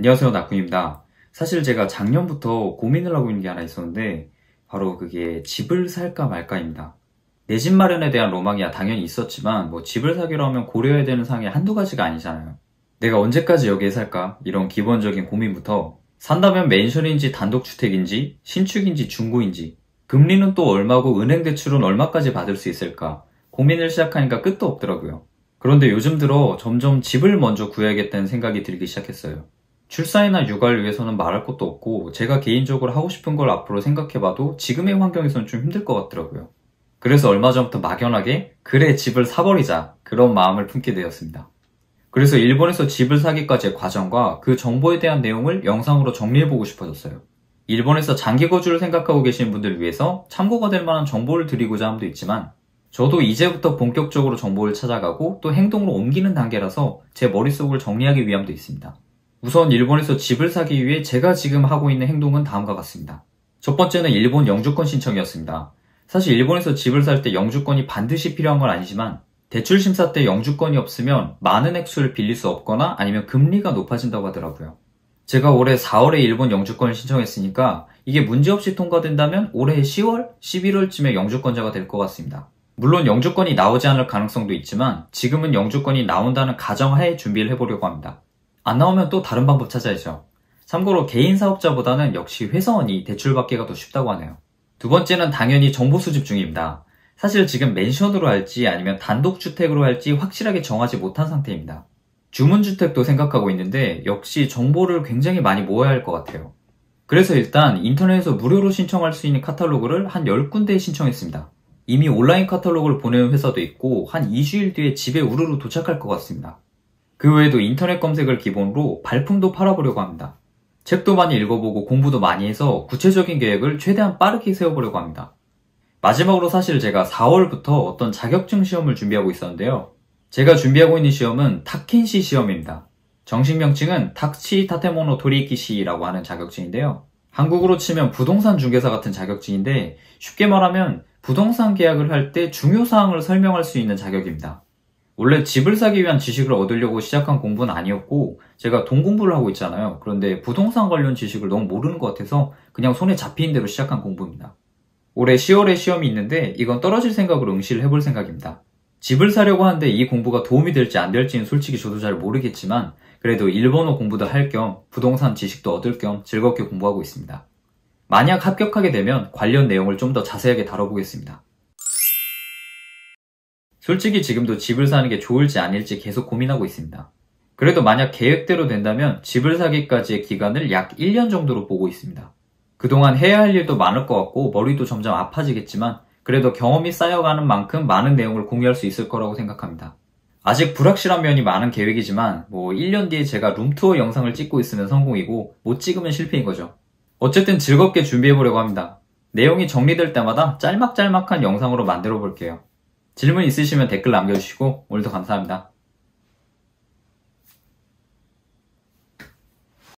안녕하세요, 낙군입니다. 사실 제가 작년부터 고민을 하고 있는 게 하나 있었는데 바로 그게 집을 살까 말까입니다. 내 집 마련에 대한 로망이야 당연히 있었지만 집을 사기로 하면 고려해야 되는 사항이 한두 가지가 아니잖아요. 내가 언제까지 여기에 살까? 이런 기본적인 고민부터 산다면 맨션인지 단독주택인지 신축인지 중고인지 금리는 또 얼마고 은행 대출은 얼마까지 받을 수 있을까? 고민을 시작하니까 끝도 없더라고요. 그런데 요즘 들어 점점 집을 먼저 구해야겠다는 생각이 들기 시작했어요. 출산이나 육아를 위해서는 말할 것도 없고 제가 개인적으로 하고 싶은 걸 앞으로 생각해봐도 지금의 환경에서는 좀 힘들 것 같더라고요. 그래서 얼마 전부터 막연하게 그래 집을 사버리자 그런 마음을 품게 되었습니다. 그래서 일본에서 집을 사기까지의 과정과 그 정보에 대한 내용을 영상으로 정리해보고 싶어졌어요. 일본에서 장기 거주를 생각하고 계신 분들을 위해서 참고가 될 만한 정보를 드리고자 함도 있지만 저도 이제부터 본격적으로 정보를 찾아가고 또 행동으로 옮기는 단계라서 제 머릿속을 정리하기 위함도 있습니다. 우선 일본에서 집을 사기 위해 제가 지금 하고 있는 행동은 다음과 같습니다. 첫 번째는 일본 영주권 신청이었습니다. 사실 일본에서 집을 살 때 영주권이 반드시 필요한 건 아니지만 대출 심사 때 영주권이 없으면 많은 액수를 빌릴 수 없거나 아니면 금리가 높아진다고 하더라고요. 제가 올해 4월에 일본 영주권을 신청했으니까 이게 문제없이 통과된다면 올해 10월, 11월쯤에 영주권자가 될 것 같습니다. 물론 영주권이 나오지 않을 가능성도 있지만 지금은 영주권이 나온다는 가정하에 준비를 해보려고 합니다. 안 나오면 또 다른 방법 찾아야죠. 참고로 개인 사업자보다는 역시 회사원이 대출받기가 더 쉽다고 하네요. 두 번째는 당연히 정보 수집 중입니다. 사실 지금 맨션으로 할지 아니면 단독주택으로 할지 확실하게 정하지 못한 상태입니다. 주문주택도 생각하고 있는데 역시 정보를 굉장히 많이 모아야 할 것 같아요. 그래서 일단 인터넷에서 무료로 신청할 수 있는 카탈로그를 한 10군데에 신청했습니다. 이미 온라인 카탈로그를 보내는 회사도 있고 한 2주일 뒤에 집에 우르르 도착할 것 같습니다. 그 외에도 인터넷 검색을 기본으로 발품도 팔아보려고 합니다. 책도 많이 읽어보고 공부도 많이 해서 구체적인 계획을 최대한 빠르게 세워보려고 합니다. 마지막으로 사실 제가 4월부터 어떤 자격증 시험을 준비하고 있었는데요. 제가 준비하고 있는 시험은 타켄시 시험입니다. 정식 명칭은 타치 타테모노 도리키시라고 하는 자격증인데요. 한국으로 치면 부동산 중개사 같은 자격증인데 쉽게 말하면 부동산 계약을 할 때 중요사항을 설명할 수 있는 자격입니다. 원래 집을 사기 위한 지식을 얻으려고 시작한 공부는 아니었고 제가 돈 공부를 하고 있잖아요. 그런데 부동산 관련 지식을 너무 모르는 것 같아서 그냥 손에 잡히는 대로 시작한 공부입니다. 올해 10월에 시험이 있는데 이건 떨어질 생각으로 응시를 해볼 생각입니다. 집을 사려고 하는데 이 공부가 도움이 될지 안 될지는 솔직히 저도 잘 모르겠지만 그래도 일본어 공부도 할 겸 부동산 지식도 얻을 겸 즐겁게 공부하고 있습니다. 만약 합격하게 되면 관련 내용을 좀 더 자세하게 다뤄보겠습니다. 솔직히 지금도 집을 사는 게 좋을지 아닐지 계속 고민하고 있습니다. 그래도 만약 계획대로 된다면 집을 사기까지의 기간을 약 1년 정도로 보고 있습니다. 그동안 해야 할 일도 많을 것 같고 머리도 점점 아파지겠지만 그래도 경험이 쌓여가는 만큼 많은 내용을 공유할 수 있을 거라고 생각합니다. 아직 불확실한 면이 많은 계획이지만 1년 뒤에 제가 룸투어 영상을 찍고 있으면 성공이고 못 찍으면 실패인 거죠. 어쨌든 즐겁게 준비해보려고 합니다. 내용이 정리될 때마다 짤막짤막한 영상으로 만들어 볼게요. 질문 있으시면 댓글 남겨주시고 오늘도 감사합니다.